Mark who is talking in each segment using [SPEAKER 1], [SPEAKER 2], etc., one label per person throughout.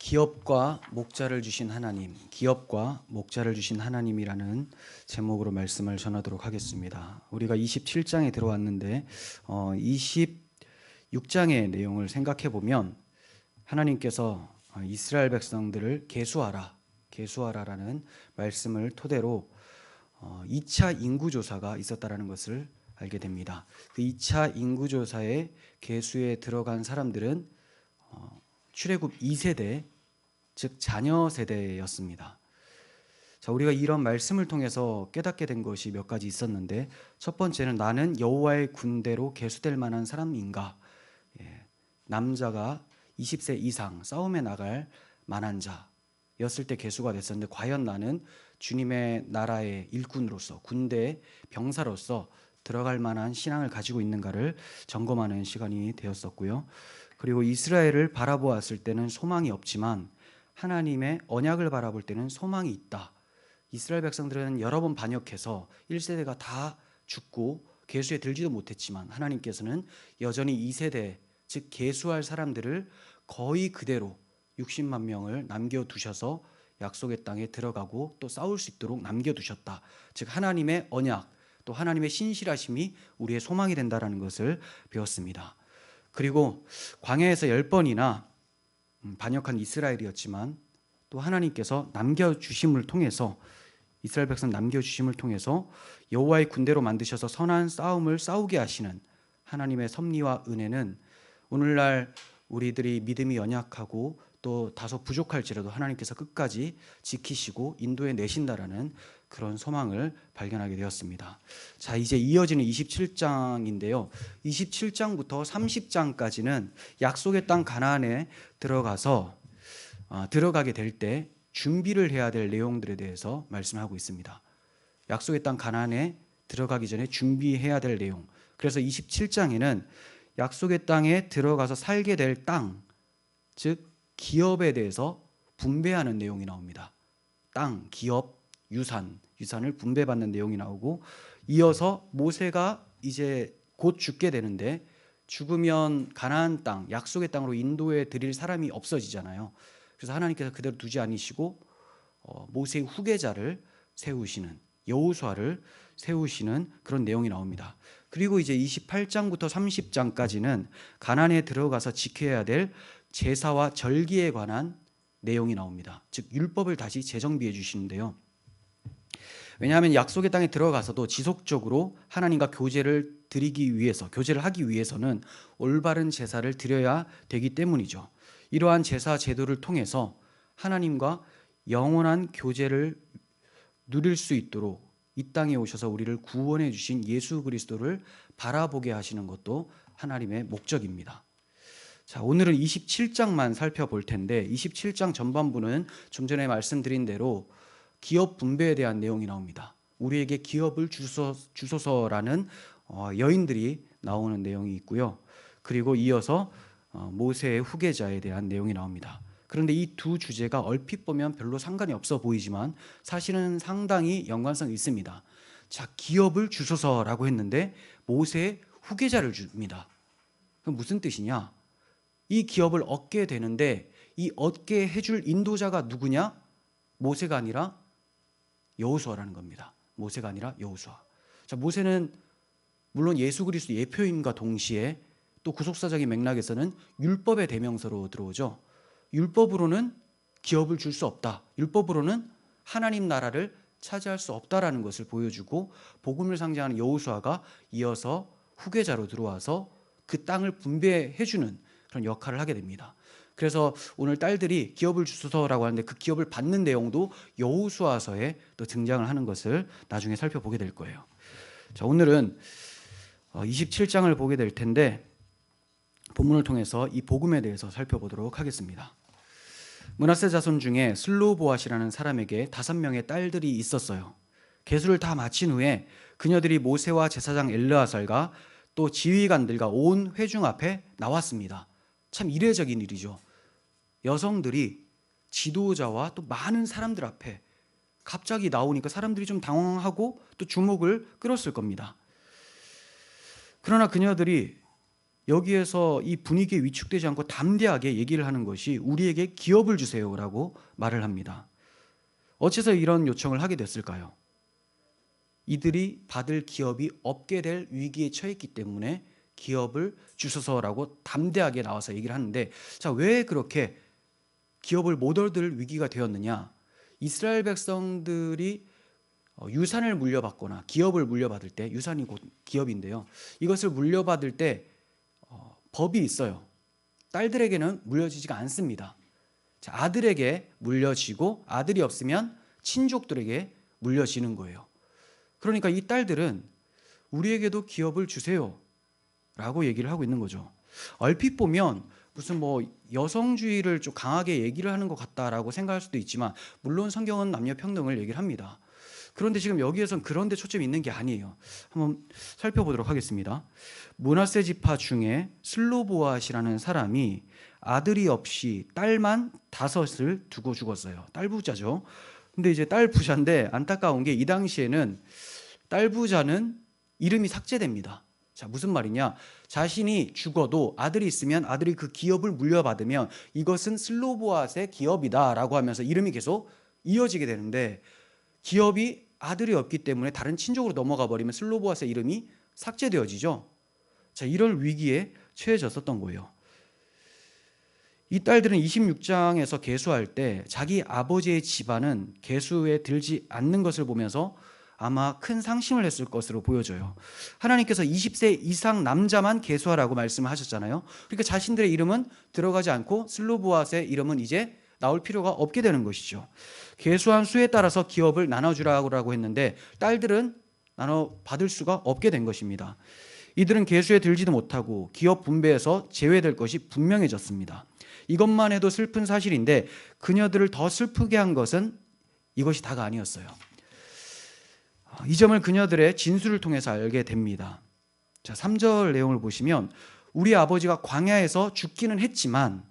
[SPEAKER 1] 기업과 목자를 주신 하나님, 기업과 목자를 주신 하나님이라는 제목으로 말씀을 전하도록 하겠습니다. 우리가 27장에 들어왔는데 26장의 내용을 생각해 보면 하나님께서 이스라엘 백성들을 계수하라라는 말씀을 토대로 2차 인구조사가 있었다라는 것을 알게 됩니다. 그 2차 인구조사의 계수에 들어간 사람들은 출애굽 2세대, 즉 자녀 세대였습니다. 자, 우리가 이런 말씀을 통해서 깨닫게 된 것이 몇 가지 있었는데, 첫 번째는 나는 여호와의 군대로 계수될 만한 사람인가? 남자가 20세 이상 싸움에 나갈 만한 자였을 때 계수가 됐었는데, 과연 나는 주님의 나라의 일꾼으로서, 군대의 병사로서 들어갈 만한 신앙을 가지고 있는가를 점검하는 시간이 되었었고요. 그리고 이스라엘을 바라보았을 때는 소망이 없지만 하나님의 언약을 바라볼 때는 소망이 있다. 이스라엘 백성들은 여러 번 반역해서 1세대가 다 죽고 계수에 들지도 못했지만 하나님께서는 여전히 2세대, 즉 계수할 사람들을 거의 그대로 60만 명을 남겨두셔서 약속의 땅에 들어가고 또 싸울 수 있도록 남겨두셨다. 즉 하나님의 언약, 또 하나님의 신실하심이 우리의 소망이 된다라는 것을 배웠습니다. 그리고 광야에서 10번이나 반역한 이스라엘이었지만 또 하나님께서 남겨주심을 통해서, 이스라엘 백성 남겨주심을 통해서 여호와의 군대로 만드셔서 선한 싸움을 싸우게 하시는 하나님의 섭리와 은혜는 오늘날 우리들이 믿음이 연약하고 또 다소 부족할지라도 하나님께서 끝까지 지키시고 인도해 내신다라는 그런 소망을 발견하게 되었습니다. 자, 이제 이어지는 27장인데요. 27장부터 30장까지는 약속의 땅 가나안에 들어가게 될 때 준비를 해야 될 내용들에 대해서 말씀하고 있습니다. 약속의 땅 가나안에 들어가기 전에 준비해야 될 내용. 그래서 27장에는 약속의 땅에 들어가서 살게 될 땅, 즉 기업에 대해서 분배하는 내용이 나옵니다. 땅, 기업, 유산을 분배받는 내용이 나오고, 이어서 모세가 이제 곧 죽게 되는데 죽으면 가나안 땅, 약속의 땅으로 인도해 드릴 사람이 없어지잖아요. 그래서 하나님께서 그대로 두지 않으시고 모세의 후계자를 세우시는, 여호수아를 세우시는 그런 내용이 나옵니다. 그리고 이제 28장부터 30장까지는 가나안에 들어가서 지켜야 될 제사와 절기에 관한 내용이 나옵니다. 즉 율법을 다시 재정비해 주시는데요. 왜냐하면 약속의 땅에 들어가서도 지속적으로 하나님과 교제를 하기 위해서는 올바른 제사를 드려야 되기 때문이죠. 이러한 제사 제도를 통해서 하나님과 영원한 교제를 누릴 수 있도록 이 땅에 오셔서 우리를 구원해 주신 예수 그리스도를 바라보게 하시는 것도 하나님의 목적입니다. 자, 오늘은 27장만 살펴볼 텐데, 27장 전반부는 좀 전에 말씀드린 대로 기업 분배에 대한 내용이 나옵니다. 우리에게 기업을 주소서라는 여인들이 나오는 내용이 있고요. 그리고 이어서 모세의 후계자에 대한 내용이 나옵니다. 그런데 이 두 주제가 얼핏 보면 별로 상관이 없어 보이지만 사실은 상당히 연관성이 있습니다. 자, 기업을 주소서라고 했는데 모세의 후계자를 줍니다. 그럼 무슨 뜻이냐? 이 기업을 얻게 되는데 이 얻게 해줄 인도자가 누구냐? 모세가 아니라 여호수아라는 겁니다. 모세가 아니라 여호수아. 자, 모세는 물론 예수 그리스도 예표임과 동시에 또 구속사적인 맥락에서는 율법의 대명사로 들어오죠. 율법으로는 기업을 줄 수 없다. 율법으로는 하나님 나라를 차지할 수 없다라는 것을 보여주고, 복음을 상징하는 여호수아가 이어서 후계자로 들어와서 그 땅을 분배해주는 그런 역할을 하게 됩니다. 그래서 오늘 딸들이 기업을 주소서라고 하는데 그 기업을 받는 내용도 여호수아서에 또 등장을 하는 것을 나중에 살펴보게 될 거예요. 자, 오늘은 27장을 보게 될 텐데 본문을 통해서 이 복음에 대해서 살펴보도록 하겠습니다. 므낫세 자손 중에 슬로보앗이라는 사람에게 5명의 딸들이 있었어요. 계수를 다 마친 후에 그녀들이 모세와 제사장 엘르아살과 또 지휘관들과 온 회중 앞에 나왔습니다. 참 이례적인 일이죠. 여성들이 지도자와 또 많은 사람들 앞에 갑자기 나오니까 사람들이 좀 당황하고 또 주목을 끌었을 겁니다. 그러나 그녀들이 여기에서 이 분위기에 위축되지 않고 담대하게 얘기를 하는 것이 우리에게 기업을 주세요라고 말을 합니다. 어째서 이런 요청을 하게 됐을까요? 이들이 받을 기업이 없게 될 위기에 처했기 때문에 기업을 주소서라고 담대하게 나와서 얘기를 하는데, 자, 왜 그렇게 기업을 못 얻을 위기가 되었느냐? 이스라엘 백성들이 유산을 물려받거나 기업을 물려받을 때, 유산이 곧 기업인데요, 이것을 물려받을 때 법이 있어요. 딸들에게는 물려지지가 않습니다. 자, 아들에게 물려지고 아들이 없으면 친족들에게 물려지는 거예요. 그러니까 이 딸들은 우리에게도 기업을 주세요 라고 얘기를 하고 있는 거죠. 얼핏 보면 무슨 뭐 여성주의를 좀 강하게 얘기를 하는 것 같다라고 생각할 수도 있지만, 물론 성경은 남녀 평등을 얘기를 합니다. 그런데 지금 여기에선 그런 데 초점이 있는 게 아니에요. 한번 살펴보도록 하겠습니다. 므낫세 지파 중에 슬로보앗이라는 사람이 아들이 없이 딸만 5을 두고 죽었어요. 딸 부자죠. 근데 이제 딸 부자인데 안타까운 게 이 당시에는 딸 부자는 이름이 삭제됩니다. 자, 무슨 말이냐? 자신이 죽어도 아들이 있으면 아들이 그 기업을 물려받으면 이것은 슬로보앗의 기업이다라고 하면서 이름이 계속 이어지게 되는데, 기업이 아들이 없기 때문에 다른 친족으로 넘어가 버리면 슬로보앗의 이름이 삭제되어지죠. 자, 이런 위기에 처해졌었던 거예요. 이 딸들은 26장에서 계수할 때 자기 아버지의 집안은 계수에 들지 않는 것을 보면서 아마 큰 상심을 했을 것으로 보여져요. 하나님께서 20세 이상 남자만 계수하라고 말씀을 하셨잖아요. 그러니까 자신들의 이름은 들어가지 않고 슬로보앗의 이름은 이제 나올 필요가 없게 되는 것이죠. 계수한 수에 따라서 기업을 나눠주라고 했는데 딸들은 나눠 받을 수가 없게 된 것입니다. 이들은 계수에 들지도 못하고 기업 분배에서 제외될 것이 분명해졌습니다. 이것만 해도 슬픈 사실인데 그녀들을 더 슬프게 한 것은 이것이 다가 아니었어요. 이 점을 그녀들의 진술을 통해서 알게 됩니다. 자, 3절 내용을 보시면 우리 아버지가 광야에서 죽기는 했지만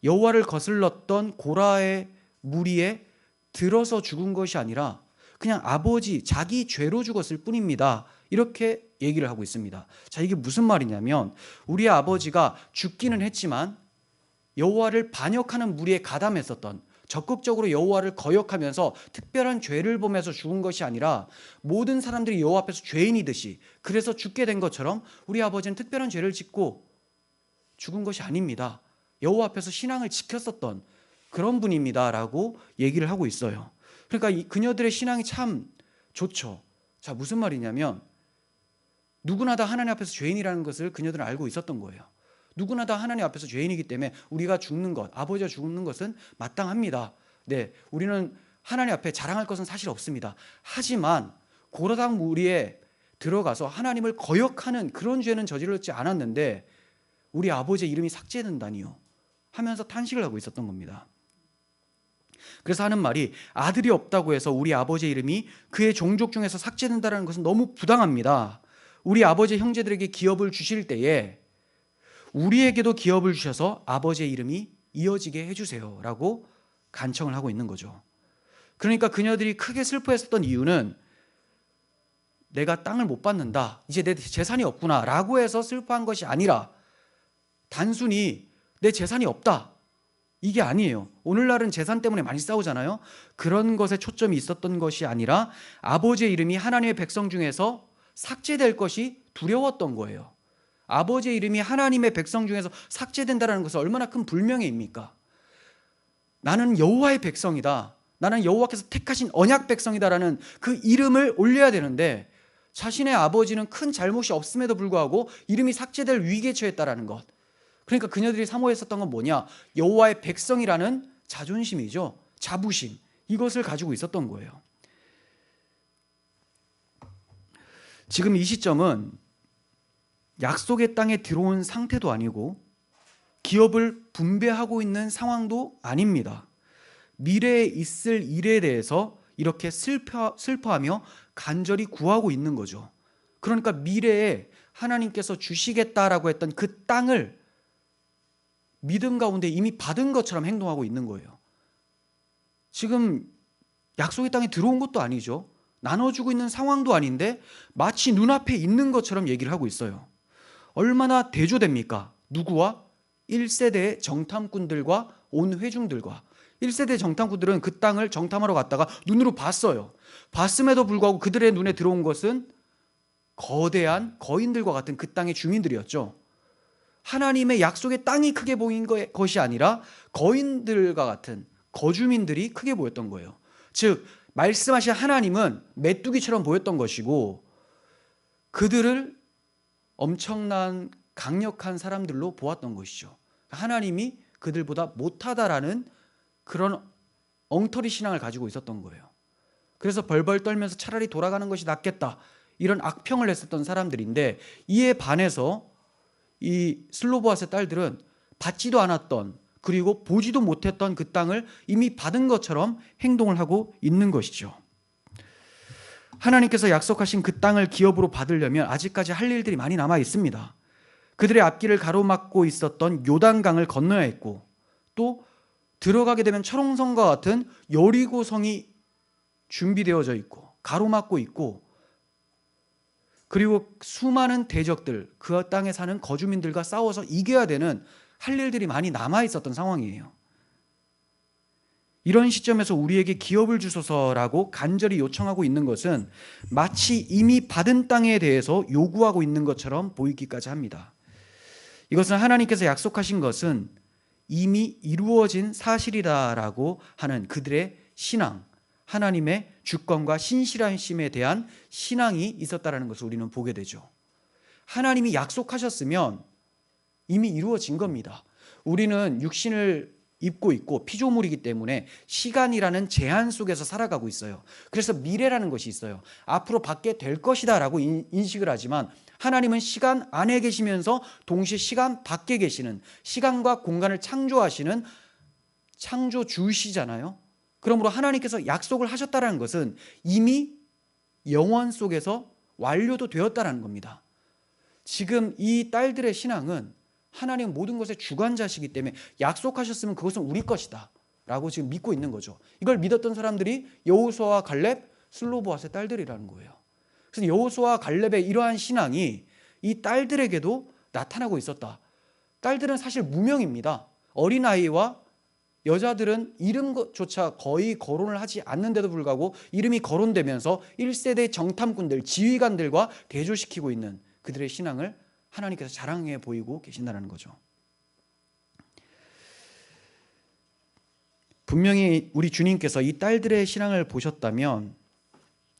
[SPEAKER 1] 여호와를 거슬렀던 고라의 무리에 들어서 죽은 것이 아니라 그냥 아버지 자기 죄로 죽었을 뿐입니다. 이렇게 얘기를 하고 있습니다. 자, 이게 무슨 말이냐면 우리 아버지가 죽기는 했지만 여호와를 반역하는 무리에 가담했었던, 적극적으로 여호와를 거역하면서 특별한 죄를 보면서 죽은 것이 아니라 모든 사람들이 여호와 앞에서 죄인이듯이 그래서 죽게 된 것처럼 우리 아버지는 특별한 죄를 짓고 죽은 것이 아닙니다. 여호와 앞에서 신앙을 지켰었던 그런 분입니다라고 얘기를 하고 있어요. 그러니까 이 그녀들의 신앙이 참 좋죠. 자, 무슨 말이냐면 누구나 다 하나님 앞에서 죄인이라는 것을 그녀들은 알고 있었던 거예요. 누구나 다 하나님 앞에서 죄인이기 때문에 우리가 죽는 것, 아버지가 죽는 것은 마땅합니다. 네, 우리는 하나님 앞에 자랑할 것은 사실 없습니다. 하지만 고라당 무리에 들어가서 하나님을 거역하는 그런 죄는 저질렀지 않았는데 우리 아버지의 이름이 삭제된다니요 하면서 탄식을 하고 있었던 겁니다. 그래서 하는 말이 아들이 없다고 해서 우리 아버지의 이름이 그의 종족 중에서 삭제된다는 것은 너무 부당합니다. 우리 아버지의 형제들에게 기업을 주실 때에 우리에게도 기업을 주셔서 아버지의 이름이 이어지게 해주세요 라고 간청을 하고 있는 거죠. 그러니까 그녀들이 크게 슬퍼했었던 이유는 내가 땅을 못 받는다, 이제 내 재산이 없구나 라고 해서 슬퍼한 것이 아니라 단순히 내 재산이 없다, 이게 아니에요. 오늘날은 재산 때문에 많이 싸우잖아요. 그런 것에 초점이 있었던 것이 아니라 아버지의 이름이 하나님의 백성 중에서 삭제될 것이 두려웠던 거예요. 아버지의 이름이 하나님의 백성 중에서 삭제된다는 것은 얼마나 큰 불명예입니까? 나는 여호와의 백성이다, 나는 여호와께서 택하신 언약 백성이다라는 그 이름을 올려야 되는데 자신의 아버지는 큰 잘못이 없음에도 불구하고 이름이 삭제될 위기에 처했다라는 것. 그러니까 그녀들이 사모했었던 건 뭐냐? 여호와의 백성이라는 자존심이죠. 자부심. 이것을 가지고 있었던 거예요. 지금 이 시점은 약속의 땅에 들어온 상태도 아니고 기업을 분배하고 있는 상황도 아닙니다. 미래에 있을 일에 대해서 이렇게 슬퍼하며 간절히 구하고 있는 거죠. 그러니까 미래에 하나님께서 주시겠다라고 했던 그 땅을 믿음 가운데 이미 받은 것처럼 행동하고 있는 거예요. 지금 약속의 땅에 들어온 것도 아니죠. 나눠주고 있는 상황도 아닌데 마치 눈앞에 있는 것처럼 얘기를 하고 있어요. 얼마나 대조됩니까? 누구와? 1세대의 정탐꾼들과 온 회중들과. 1세대 정탐꾼들은 그 땅을 정탐하러 갔다가 눈으로 봤어요. 봤음에도 불구하고 그들의 눈에 들어온 것은 거대한 거인들과 같은 그 땅의 주민들이었죠. 하나님의 약속의 땅이 크게 보인 것이 아니라 거인들과 같은 거주민들이 크게 보였던 거예요. 즉 말씀하신 하나님은 메뚜기처럼 보였던 것이고 그들을 엄청난 강력한 사람들로 보았던 것이죠. 하나님이 그들보다 못하다라는 그런 엉터리 신앙을 가지고 있었던 거예요. 그래서 벌벌 떨면서 차라리 돌아가는 것이 낫겠다 이런 악평을 했었던 사람들인데, 이에 반해서 이 슬로보아스의 딸들은 받지도 않았던, 그리고 보지도 못했던 그 땅을 이미 받은 것처럼 행동을 하고 있는 것이죠. 하나님께서 약속하신 그 땅을 기업으로 받으려면 아직까지 할 일들이 많이 남아 있습니다. 그들의 앞길을 가로막고 있었던 요단강을 건너야 했고, 또 들어가게 되면 철옹성과 같은 여리고성이 준비되어져 있고 가로막고 있고, 그리고 수많은 대적들, 그 땅에 사는 거주민들과 싸워서 이겨야 되는 할 일들이 많이 남아 있었던 상황이에요. 이런 시점에서 우리에게 기업을 주소서라고 간절히 요청하고 있는 것은 마치 이미 받은 땅에 대해서 요구하고 있는 것처럼 보이기까지 합니다. 이것은 하나님께서 약속하신 것은 이미 이루어진 사실이다라고 하는 그들의 신앙, 하나님의 주권과 신실하심에 대한 신앙이 있었다라는 것을 우리는 보게 되죠. 하나님이 약속하셨으면 이미 이루어진 겁니다. 우리는 육신을 입고 있고 피조물이기 때문에 시간이라는 제한 속에서 살아가고 있어요. 그래서 미래라는 것이 있어요. 앞으로 받게 될 것이다 라고 인식을 하지만, 하나님은 시간 안에 계시면서 동시에 시간 밖에 계시는, 시간과 공간을 창조하시는 창조주시잖아요. 그러므로 하나님께서 약속을 하셨다는 것은 이미 영원 속에서 완료도 되었다는 겁니다. 지금 이 딸들의 신앙은 하나님은 모든 것의 주관자시기 때문에 약속하셨으면 그것은 우리 것이다 라고 지금 믿고 있는 거죠. 이걸 믿었던 사람들이 여호수아와 갈렙, 슬로보아스의 딸들이라는 거예요. 그래서 여호수아와 갈렙의 이러한 신앙이 이 딸들에게도 나타나고 있었다. 딸들은 사실 무명입니다. 어린아이와 여자들은 이름조차 거의 거론을 하지 않는데도 불구하고 이름이 거론되면서 1세대 정탐꾼들, 지휘관들과 대조시키고 있는 그들의 신앙을 하나님께서 자랑해 보이고 계신다는 거죠. 분명히 우리 주님께서 이 딸들의 신앙을 보셨다면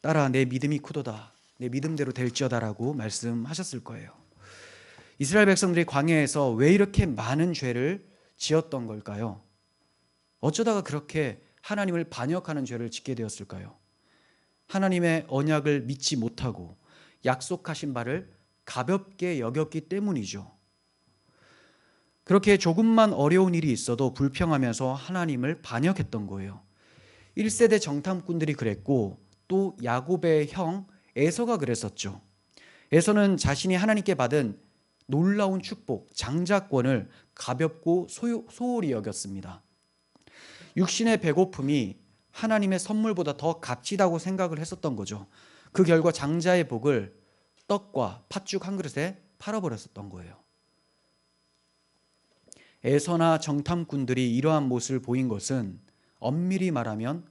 [SPEAKER 1] 딸아 내 믿음이 크도다, 내 믿음대로 될지어다라고 말씀하셨을 거예요. 이스라엘 백성들이 광야에서 왜 이렇게 많은 죄를 지었던 걸까요? 어쩌다가 그렇게 하나님을 반역하는 죄를 짓게 되었을까요? 하나님의 언약을 믿지 못하고 약속하신 바를 가볍게 여겼기 때문이죠. 그렇게 조금만 어려운 일이 있어도 불평하면서 하나님을 반역했던 거예요. 1세대 정탐꾼들이 그랬고, 또 야곱의 형 에서가 그랬었죠. 에서는 자신이 하나님께 받은 놀라운 축복, 장자권을 가볍고 소홀히 여겼습니다. 육신의 배고픔이 하나님의 선물보다 더 값지다고 생각을 했었던 거죠. 그 결과 장자의 복을 떡과 팥죽 한 그릇에 팔아버렸었던 거예요. 에서나 정탐꾼들이 이러한 모습을 보인 것은 엄밀히 말하면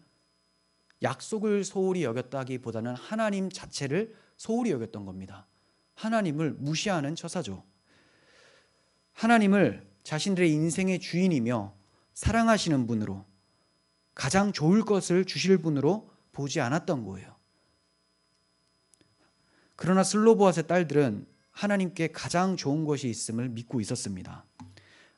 [SPEAKER 1] 약속을 소홀히 여겼다기보다는 하나님 자체를 소홀히 여겼던 겁니다. 하나님을 무시하는 처사죠. 하나님을 자신들의 인생의 주인이며 사랑하시는 분으로, 가장 좋을 것을 주실 분으로 보지 않았던 거예요. 그러나 슬로보아스의 딸들은 하나님께 가장 좋은 것이 있음을 믿고 있었습니다.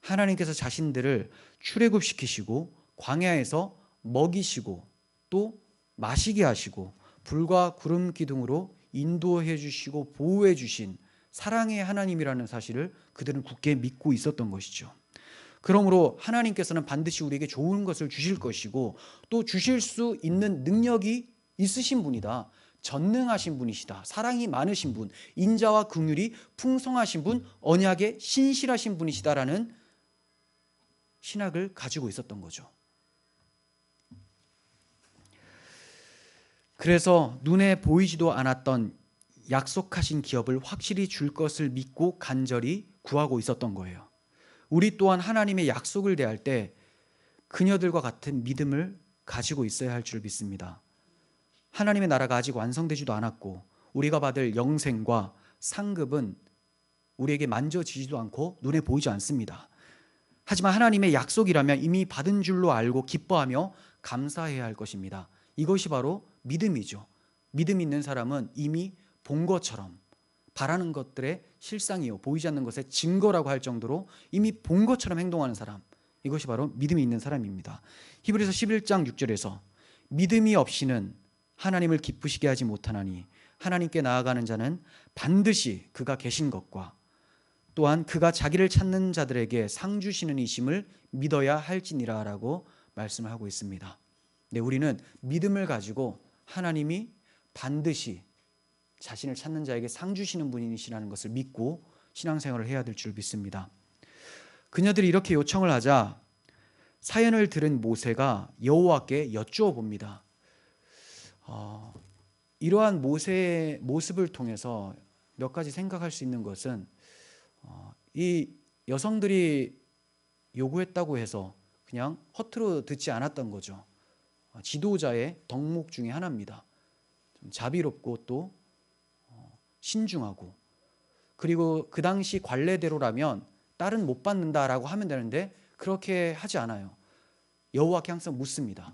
[SPEAKER 1] 하나님께서 자신들을 출애굽시키시고 광야에서 먹이시고 또 마시게 하시고 불과 구름 기둥으로 인도해 주시고 보호해 주신 사랑의 하나님이라는 사실을 그들은 굳게 믿고 있었던 것이죠. 그러므로 하나님께서는 반드시 우리에게 좋은 것을 주실 것이고 또 주실 수 있는 능력이 있으신 분이다. 전능하신 분이시다. 사랑이 많으신 분, 인자와 긍휼이 풍성하신 분, 언약에 신실하신 분이시다라는 신학을 가지고 있었던 거죠. 그래서 눈에 보이지도 않았던 약속하신 기업을 확실히 줄 것을 믿고 간절히 구하고 있었던 거예요. 우리 또한 하나님의 약속을 대할 때 그녀들과 같은 믿음을 가지고 있어야 할 줄 믿습니다. 하나님의 나라가 아직 완성되지도 않았고 우리가 받을 영생과 상급은 우리에게 만져지지도 않고 눈에 보이지 않습니다. 하지만 하나님의 약속이라면 이미 받은 줄로 알고 기뻐하며 감사해야 할 것입니다. 이것이 바로 믿음이죠. 믿음 있는 사람은 이미 본 것처럼, 바라는 것들의 실상이요 보이지 않는 것의 증거라고 할 정도로 이미 본 것처럼 행동하는 사람, 이것이 바로 믿음이 있는 사람입니다. 히브리서 11장 6절에서 믿음이 없이는 하나님을 기쁘시게 하지 못하나니 하나님께 나아가는 자는 반드시 그가 계신 것과 또한 그가 자기를 찾는 자들에게 상 주시는 이심을 믿어야 할지니라 라고 말씀을 하고 있습니다. 네, 우리는 믿음을 가지고 하나님이 반드시 자신을 찾는 자에게 상 주시는 분이시라는 것을 믿고 신앙생활을 해야 될 줄 믿습니다. 그녀들이 이렇게 요청을 하자 사연을 들은 모세가 여호와께 여쭈어 봅니다. 이러한 모세의 모습을 통해서 몇 가지 생각할 수 있는 것은 이 여성들이 요구했다고 해서 그냥 허투루 듣지 않았던 거죠. 지도자의 덕목 중에 하나입니다. 좀 자비롭고 또 신중하고, 그리고 그 당시 관례대로라면 딸은 못 받는다라고 하면 되는데 그렇게 하지 않아요. 여호와께 항상 묻습니다.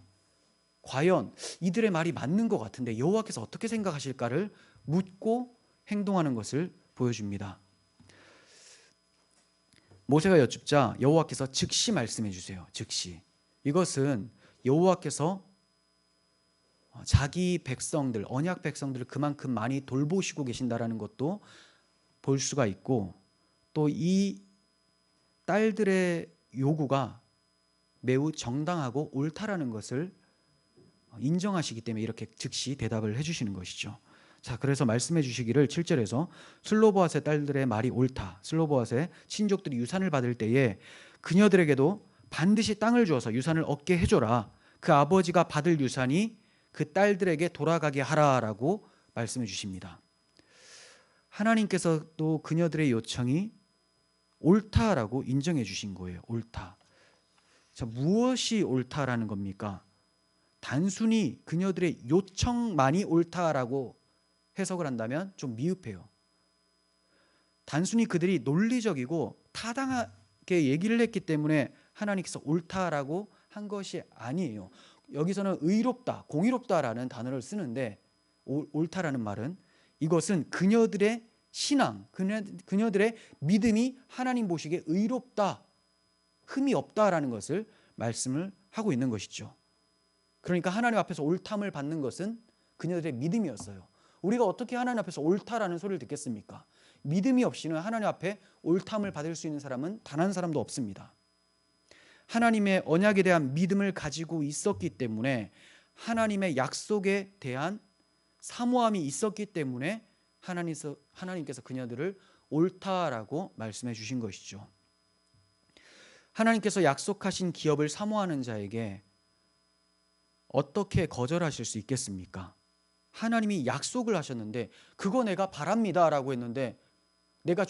[SPEAKER 1] 과연 이들의 말이 맞는 것 같은데 여호와께서 어떻게 생각하실까를 묻고 행동하는 것을 보여줍니다. 모세가 여쭙자 여호와께서 즉시 말씀해 주세요. 즉시. 이것은 여호와께서 자기 백성들, 언약 백성들을 그만큼 많이 돌보시고 계신다라는 것도 볼 수가 있고, 또 이 딸들의 요구가 매우 정당하고 옳다라는 것을 인정하시기 때문에 이렇게 즉시 대답을 해주시는 것이죠. 자, 그래서 말씀해 주시기를 7절에서 슬로보앗의 딸들의 말이 옳다. 슬로보앗의 친족들이 유산을 받을 때에 그녀들에게도 반드시 땅을 주어서 유산을 얻게 해줘라. 그 아버지가 받을 유산이 그 딸들에게 돌아가게 하라라고 말씀해 주십니다. 하나님께서 또 그녀들의 요청이 옳다라고 인정해 주신 거예요. 옳다. 자, 무엇이 옳다라는 겁니까? 단순히 그녀들의 요청만이 옳다라고 해석을 한다면 좀 미흡해요. 단순히 그들이 논리적이고 타당하게 얘기를 했기 때문에 하나님께서 옳다라고 한 것이 아니에요. 여기서는 의롭다, 공의롭다라는 단어를 쓰는데 옳다라는 말은 이것은 그녀들의 신앙, 그녀들의 믿음이 하나님 보시기에 의롭다, 흠이 없다라는 것을 말씀을 하고 있는 것이죠. 그러니까 하나님 앞에서 옳담을 받는 것은 그녀들의 믿음이었어요. 우리가 어떻게 하나님 앞에서 옳다라는 소리를 듣겠습니까? 믿음이 없이는 하나님 앞에 옳담을 받을 수 있는 사람은 단 한 사람도 없습니다. 하나님의 언약에 대한 믿음을 가지고 있었기 때문에, 하나님의 약속에 대한 사모함이 있었기 때문에 하나님께서 그녀들을 옳다라고 말씀해 주신 것이죠. 하나님께서 약속하신 기업을 사모하는 자에게 어떻게 거절하실 수 있겠습니까? 하나님이 약속을 하셨는데 그거 내가 바랍니다 라고 했는데, 내가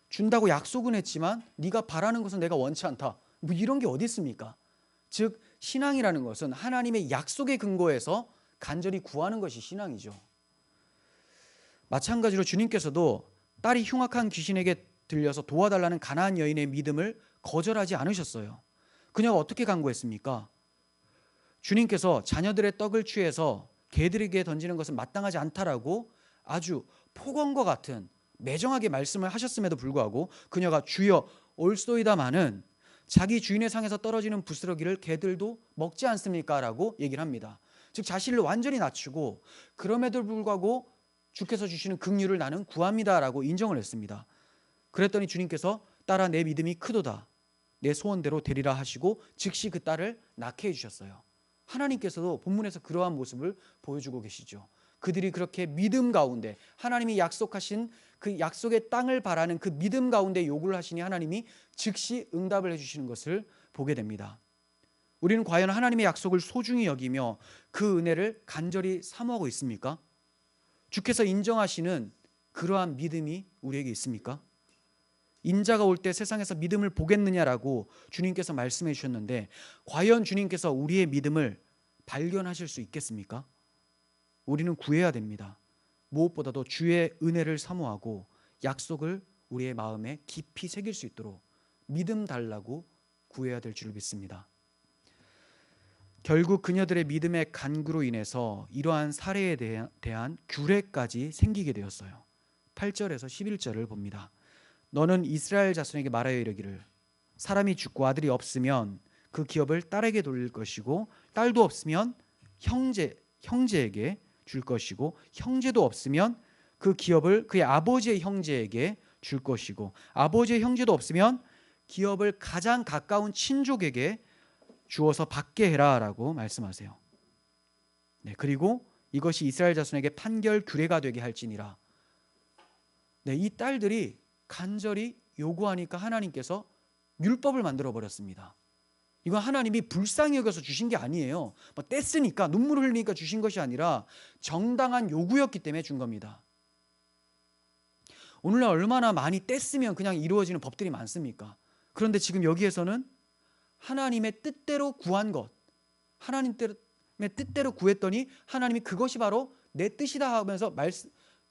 [SPEAKER 1] 준다고 약속은 했지만 네가 바라는 것은 내가 원치 않다, 뭐 이런 게 어디 있습니까? 즉 신앙이라는 것은 하나님의 약속에 근거해서 간절히 구하는 것이 신앙이죠. 마찬가지로 주님께서도 딸이 흉악한 귀신에게 들려서 도와달라는 가나안 여인의 믿음을 거절하지 않으셨어요. 그녀가 어떻게 간구했습니까? 주님께서 자녀들의 떡을 취해서 개들에게 던지는 것은 마땅하지 않다라고 아주 폭언과 같은 매정하게 말씀을 하셨음에도 불구하고 그녀가 주여 올소이다마는 자기 주인의 상에서 떨어지는 부스러기를 개들도 먹지 않습니까? 라고 얘기를 합니다. 즉 자신을 완전히 낮추고 그럼에도 불구하고 주께서 주시는 긍휼을 나는 구합니다 라고 인정을 했습니다. 그랬더니 주님께서 딸아 내 믿음이 크도다, 내 소원대로 되리라 하시고 즉시 그 딸을 낳게 해주셨어요. 하나님께서도 본문에서 그러한 모습을 보여주고 계시죠. 그들이 그렇게 믿음 가운데 하나님이 약속하신 그 약속의 땅을 바라는 그 믿음 가운데 요구를 하시니 하나님이 즉시 응답을 해주시는 것을 보게 됩니다. 우리는 과연 하나님의 약속을 소중히 여기며 그 은혜를 간절히 사모하고 있습니까? 주께서 인정하시는 그러한 믿음이 우리에게 있습니까? 인자가 올 때 세상에서 믿음을 보겠느냐라고 주님께서 말씀해 주셨는데 과연 주님께서 우리의 믿음을 발견하실 수 있겠습니까? 우리는 구해야 됩니다. 무엇보다도 주의 은혜를 사모하고 약속을 우리의 마음에 깊이 새길 수 있도록 믿음 달라고 구해야 될 줄 믿습니다. 결국 그녀들의 믿음의 간구로 인해서 이러한 사례에 대한 규례까지 생기게 되었어요. 8절에서 11절을 봅니다. 너는 이스라엘 자손에게 말하여 이르기를 사람이 죽고 아들이 없으면 그 기업을 딸에게 돌릴 것이고 딸도 없으면 형제에게 줄 것이고 형제도 없으면 그 기업을 그의 아버지의 형제에게 줄 것이고 아버지의 형제도 없으면 기업을 가장 가까운 친족에게 주어서 받게 해라라고 말씀하세요. 네, 그리고 이것이 이스라엘 자손에게 판결 규례가 되게 할지니라. 네, 이 딸들이 간절히 요구하니까 하나님께서 율법을 만들어 버렸습니다. 이건 하나님이 불쌍히 여겨서 주신 게 아니에요. 뭐 뗐으니까 눈물을 흘리니까 주신 것이 아니라 정당한 요구였기 때문에 준 겁니다. 오늘날 얼마나 많이 뗐으면 그냥 이루어지는 법들이 많습니까? 그런데 지금 여기에서는 하나님의 뜻대로 구한 것, 하나님의 뜻대로 구했더니 하나님이 그것이 바로 내 뜻이다 하면서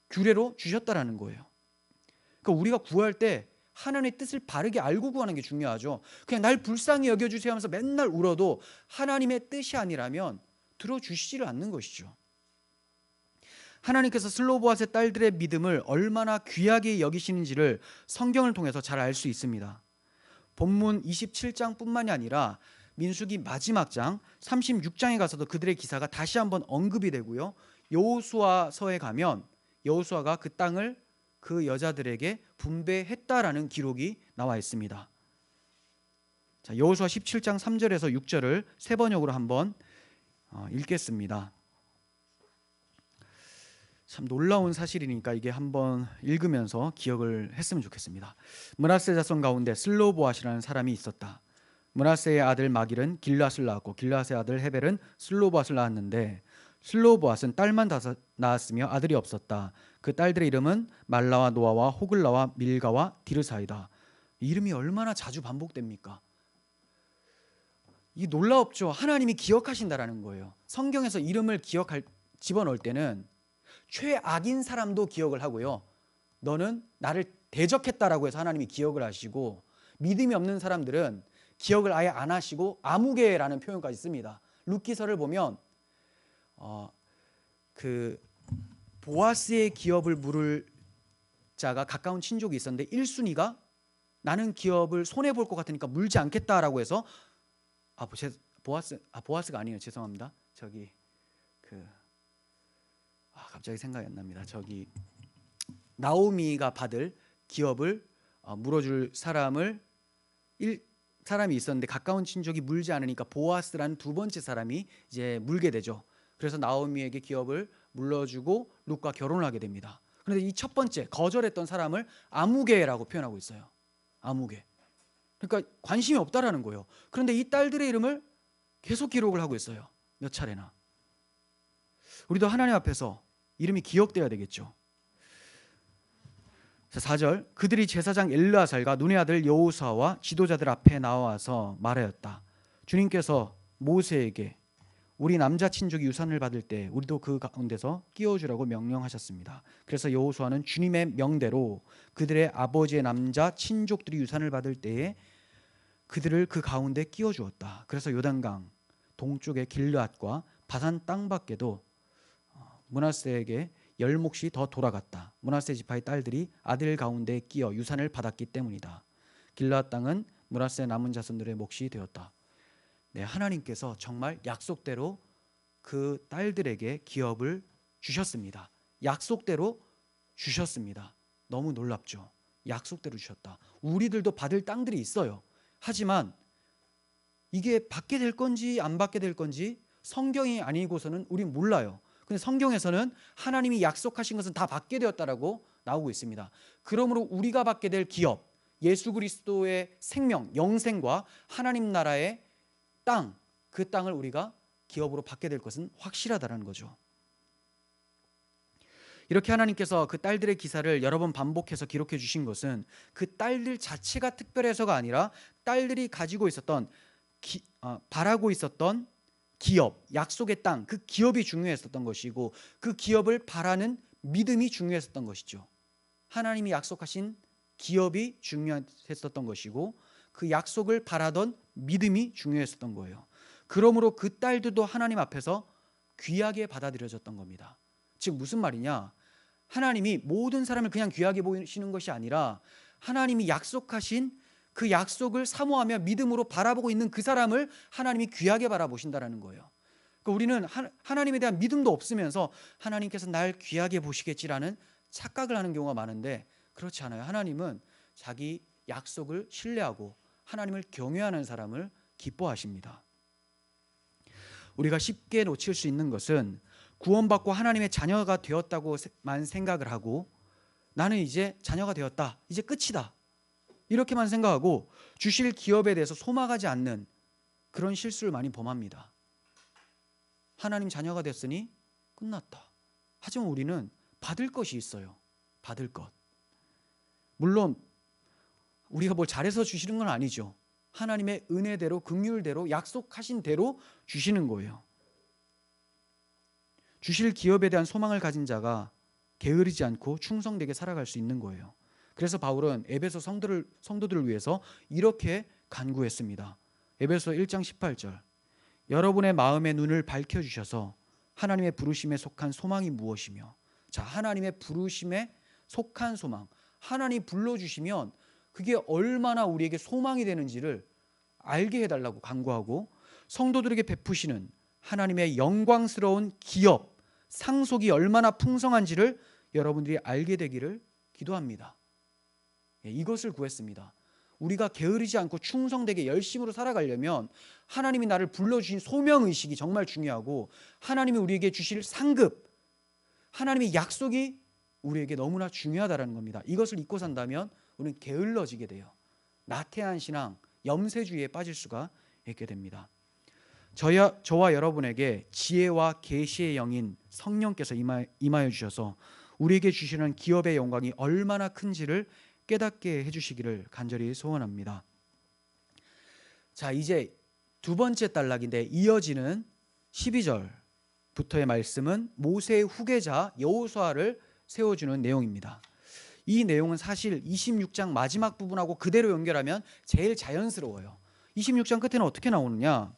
[SPEAKER 1] 규례로 주셨다라는 거예요. 그러니까 우리가 구할 때 하나님의 뜻을 바르게 알고 구하는 게 중요하죠. 그냥 날 불쌍히 여겨주세요 하면서 맨날 울어도 하나님의 뜻이 아니라면 들어주시지를 않는 것이죠. 하나님께서 슬로보앗의 딸들의 믿음을 얼마나 귀하게 여기시는지를 성경을 통해서 잘 알 수 있습니다. 본문 27장뿐만이 아니라 민수기 마지막 장 36장에 가서도 그들의 기사가 다시 한번 언급이 되고요. 여호수아서에 가면 여호수아가 그 땅을 그 여자들에게 분배했다라는 기록이 나와 있습니다. 자, 여호수아 17장 3절에서 6절을 세 번역으로 한번 읽겠습니다. 참 놀라운 사실이니까 이게 한번 읽으면서 기억을 했으면 좋겠습니다. 므낫세 자손 가운데 슬로보앗이라는 사람이 있었다. 므낫세의 아들 마길은 길앗을 낳았고 길앗의 아들 헤벨은 슬로보앗을 낳았는데 슬로보앗은 딸만 낳았으며 아들이 없었다. 그 딸들의 이름은 말라와 노아와 호글라와 밀가와 디르사이다. 이름이 얼마나 자주 반복됩니까? 이 놀라웠죠. 하나님이 기억하신다라는 거예요. 성경에서 이름을 집어넣을 때는 최악인 사람도 기억을 하고요. 너는 나를 대적했다라고 해서 하나님이 기억을 하시고 믿음이 없는 사람들은 기억을 아예 안 하시고 아무개라는 표현까지 씁니다. 룻기서를 보면 그 보아스의 기업을 물을 자가 가까운 친족이 있었는데 1순위가 나는 기업을 손해 볼 것 같으니까 물지 않겠다라고 해서 보아스가 아니에요. 죄송합니다. 저기 갑자기 생각이 안 납니다. 저기 나오미가 받을 기업을 물어줄 사람이 있었는데 가까운 친족이 물지 않으니까 보아스라는 두 번째 사람이 이제 물게 되죠. 그래서 나오미에게 기업을 물러주고 룻과 결혼을 하게 됩니다. 그런데 이 첫 번째 거절했던 사람을 아무개라고 표현하고 있어요. 아무개. 그러니까 관심이 없다라는 거예요. 그런데 이 딸들의 이름을 계속 기록을 하고 있어요. 몇 차례나. 우리도 하나님 앞에서 이름이 기억돼야 되겠죠. 4절 그들이 제사장 엘르아살과 눈의 아들 여호수아와 지도자들 앞에 나와서 말하였다. 주님께서 모세에게 우리 남자 친족이 유산을 받을 때 우리도 그 가운데서 끼워주라고 명령하셨습니다. 그래서 여호수아는 주님의 명대로 그들의 아버지의 남자 친족들이 유산을 받을 때에 그들을 그 가운데 끼워주었다. 그래서 요단강 동쪽의 길르앗과 바산 땅밖에도 므낫세에게 10몫이 더 돌아갔다. 므낫세 지파의 딸들이 아들 가운데 끼어 유산을 받았기 때문이다. 길르앗 땅은 므낫세 남은 자손들의 몫이 되었다. 네, 하나님께서 정말 약속대로 그 딸들에게 기업을 주셨습니다. 약속대로 주셨습니다. 너무 놀랍죠. 약속대로 주셨다. 우리들도 받을 땅들이 있어요. 하지만 이게 받게 될 건지 안 받게 될 건지 성경이 아니고서는 우린 몰라요. 근데 성경에서는 하나님이 약속하신 것은 다 받게 되었다라고 나오고 있습니다. 그러므로 우리가 받게 될 기업, 예수 그리스도의 생명, 영생과 하나님 나라의 땅, 그 땅을 우리가 기업으로 받게 될 것은 확실하다는 거죠. 이렇게 하나님께서 그 딸들의 기사를 여러 번 반복해서 기록해 주신 것은 그 딸들 자체가 특별해서가 아니라 딸들이 가지고 있었던 바라고 있었던 기업, 약속의 땅, 그 기업이 중요했었던 것이고 그 기업을 바라는 믿음이 중요했었던 것이죠. 하나님이 약속하신 기업이 중요했었던 것이고 그 약속을 바라던 믿음이 중요했었던 거예요. 그러므로 그 딸들도 하나님 앞에서 귀하게 받아들여졌던 겁니다. 즉 무슨 말이냐? 하나님이 모든 사람을 그냥 귀하게 보시는 것이 아니라 하나님이 약속하신 그 약속을 사모하며 믿음으로 바라보고 있는 그 사람을 하나님이 귀하게 바라보신다라는 거예요. 그러니까 우리는 하나님에 대한 믿음도 없으면서 하나님께서 날 귀하게 보시겠지라는 착각을 하는 경우가 많은데 그렇지 않아요. 하나님은 자기 약속을 신뢰하고 하나님을 경외하는 사람을 기뻐하십니다. 우리가 쉽게 놓칠 수 있는 것은 구원받고 하나님의 자녀가 되었다고만 생각을 하고 나는 이제 자녀가 되었다, 이제 끝이다 이렇게만 생각하고 주실 기업에 대해서 소망하지 않는 그런 실수를 많이 범합니다. 하나님 자녀가 됐으니 끝났다. 하지만 우리는 받을 것이 있어요. 받을 것. 물론 우리가 뭘 잘해서 주시는 건 아니죠. 하나님의 은혜대로 긍휼대로 약속하신 대로 주시는 거예요. 주실 기업에 대한 소망을 가진 자가 게으르지 않고 충성되게 살아갈 수 있는 거예요. 그래서 바울은 에베소 성도들을 위해서 이렇게 간구했습니다. 에베소 1장 18절. 여러분의 마음의 눈을 밝혀주셔서 하나님의 부르심에 속한 소망이 무엇이며, 자, 하나님의 부르심에 속한 소망, 하나님 불러주시면 그게 얼마나 우리에게 소망이 되는지를 알게 해달라고 간구하고, 성도들에게 베푸시는 하나님의 영광스러운 기업, 상속이 얼마나 풍성한지를 여러분들이 알게 되기를 기도합니다. 이것을 구했습니다. 우리가 게으르지 않고 충성되게 열심으로 살아가려면 하나님이 나를 불러주신 소명의식이 정말 중요하고, 하나님이 우리에게 주실 상급, 하나님의 약속이 우리에게 너무나 중요하다는 겁니다. 이것을 잊고 산다면 우리는 게을러지게 돼요. 나태한 신앙, 염세주의에 빠질 수가 있게 됩니다. 저와 여러분에게 지혜와 계시의 영인 성령께서 임하여 주셔서 우리에게 주시는 기업의 영광이 얼마나 큰지를 깨닫게 해주시기를 간절히 소원합니다. 자, 이제 두 번째 단락인데 이어지는 12절부터의 말씀은 모세의 후계자 여호수아를 세워주는 내용입니다. 이 내용은 사실 26장 마지막 부분하고 그대로 연결하면 제일 자연스러워요. 26장 끝에는 어떻게 나오느냐?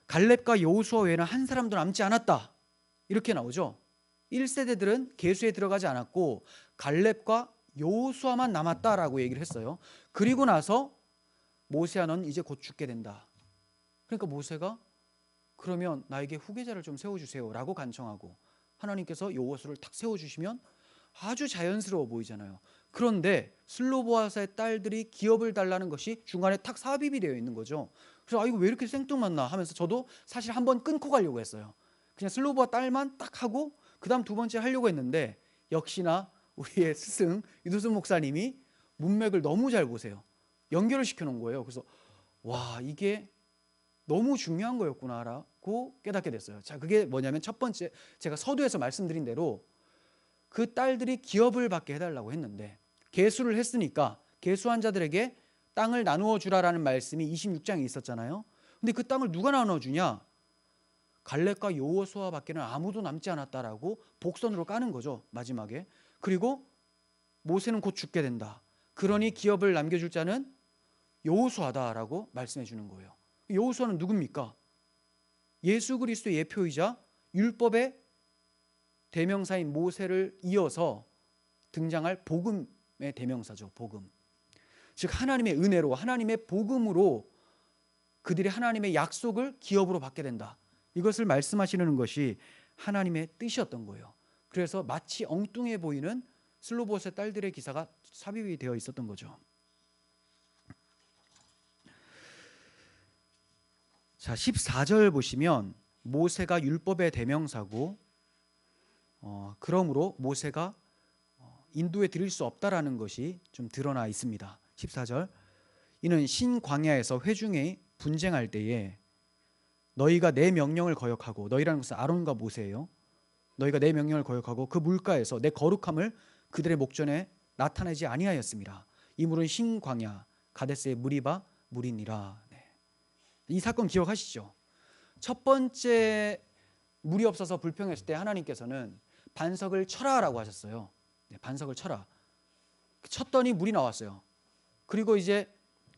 [SPEAKER 1] 갈렙과 여호수아 외에는 한 사람도 남지 않았다, 이렇게 나오죠. 1세대들은 계수에 들어가지 않았고 갈렙과 여호수아만 남았다라고 얘기를 했어요. 그리고 나서 모세야, 넌 이제 곧 죽게 된다. 그러니까 모세가 그러면 나에게 후계자를 좀 세워주세요 라고 간청하고 하나님께서 여호수아를 탁 세워주시면 아주 자연스러워 보이잖아요. 그런데 슬로보아사의 딸들이 기업을 달라는 것이 중간에 탁 삽입이 되어 있는 거죠. 그래서 이거 왜 이렇게 생뚱맞나 하면서 저도 사실 한번 끊고 가려고 했어요. 그냥 슬로보아 딸만 딱 하고 그 다음 두 번째 하려고 했는데 역시나 우리의 스승 유도순 목사님이 문맥을 너무 잘 보세요. 연결을 시켜놓은 거예요. 그래서 와, 이게 너무 중요한 거였구나라고 깨닫게 됐어요. 자, 그게 뭐냐면 첫 번째, 제가 서두에서 말씀드린 대로 그 딸들이 기업을 받게 해달라고 했는데 계수를 했으니까 계수한 자들에게 땅을 나누어 주라라는 말씀이 26장에 있었잖아요. 근데 그 땅을 누가 나누어 주냐? 갈렙과 여호수아밖에는 아무도 남지 않았다라고 복선으로 까는 거죠, 마지막에. 그리고 모세는 곧 죽게 된다. 그러니 기업을 남겨줄 자는 여호수아다라고 말씀해 주는 거예요. 여호수아는 누굽니까? 예수 그리스도의 예표이자 율법의 대명사인 모세를 이어서 등장할 복음의 대명사죠. 복음. 즉 하나님의 은혜로, 하나님의 복음으로 그들이 하나님의 약속을 기업으로 받게 된다. 이것을 말씀하시는 것이 하나님의 뜻이었던 거예요. 그래서 마치 엉뚱해 보이는 슬로보아사의 딸들의 기사가 삽입이 되어 있었던 거죠. 자, 14절 보시면 모세가 율법의 대명사고 그러므로 모세가 인도에 드릴 수 없다라는 것이 좀 드러나 있습니다. 14절. 이는 신광야에서 회중이 분쟁할 때에 너희가 내 명령을 거역하고, 너희라는 것은 아론과 모세예요. 너희가 내 명령을 거역하고 그 물가에서 내 거룩함을 그들의 목전에 나타내지 아니하였습니다. 이 물은 흰 광야 가데스의 무리바 물이니라. 네. 이 사건 기억하시죠? 첫 번째 물이 없어서 불평했을 때 하나님께서는 반석을 쳐라라고 하셨어요. 네, 반석을 쳐라. 쳤더니 물이 나왔어요. 그리고 이제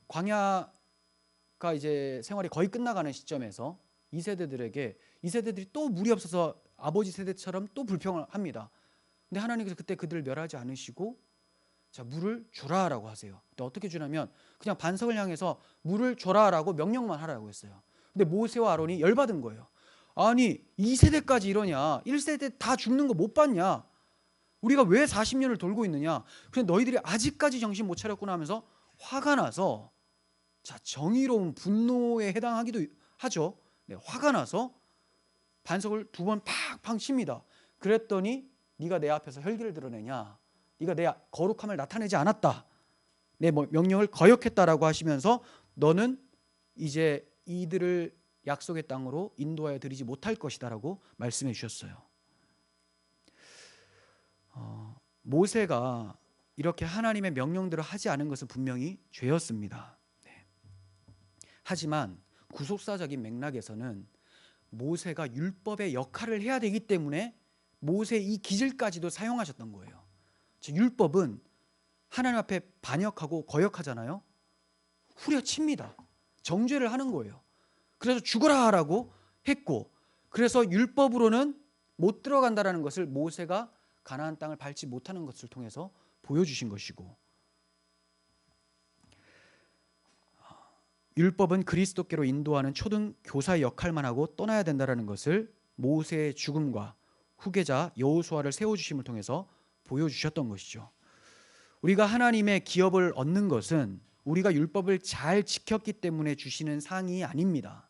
[SPEAKER 1] 광야가 이제 생활이 거의 끝나가는 시점에서 이 세대들이 또 물이 없어서 아버지 세대처럼 또 불평을 합니다. 근데 하나님께서 그때 그들을 멸하지 않으시고 자, 물을 줘라라고 하세요. 근데 어떻게 주냐면 그냥 반석을 향해서 물을 줘라라고 명령만 하라고 했어요. 근데 모세와 아론이 열받은 거예요. 아니 2세대까지 이러냐, 1세대 다 죽는 거 못 봤냐, 우리가 왜 40년을 돌고 있느냐, 그런데 너희들이 아직까지 정신 못 차렸구나 하면서 화가 나서, 자, 정의로운 분노에 해당하기도 하죠. 네, 화가 나서 반석을 2번 팍팍 칩니다. 그랬더니 네가 내 앞에서 혈기를 드러내냐, 네가 내 거룩함을 나타내지 않았다, 내 명령을 거역했다라고 하시면서 너는 이제 이들을 약속의 땅으로 인도하여 드리지 못할 것이다라고 말씀해 주셨어요. 모세가 이렇게 하나님의 명령대로 하지 않은 것은 분명히 죄였습니다. 네. 하지만 구속사적인 맥락에서는 모세가 율법의 역할을 해야 되기 때문에 모세 이 기질까지도 사용하셨던 거예요. 즉 율법은 하나님 앞에 반역하고 거역하잖아요. 후려칩니다. 정죄를 하는 거예요. 그래서 죽어라라고 했고, 그래서 율법으로는 못 들어간다라는 것을 모세가 가나안 땅을 밟지 못하는 것을 통해서 보여주신 것이고, 율법은 그리스도께로 인도하는 초등 교사의 역할만 하고 떠나야 된다는 것을 모세의 죽음과 후계자 여호수아를 세워주심을 통해서 보여주셨던 것이죠. 우리가 하나님의 기업을 얻는 것은 우리가 율법을 잘 지켰기 때문에 주시는 상이 아닙니다.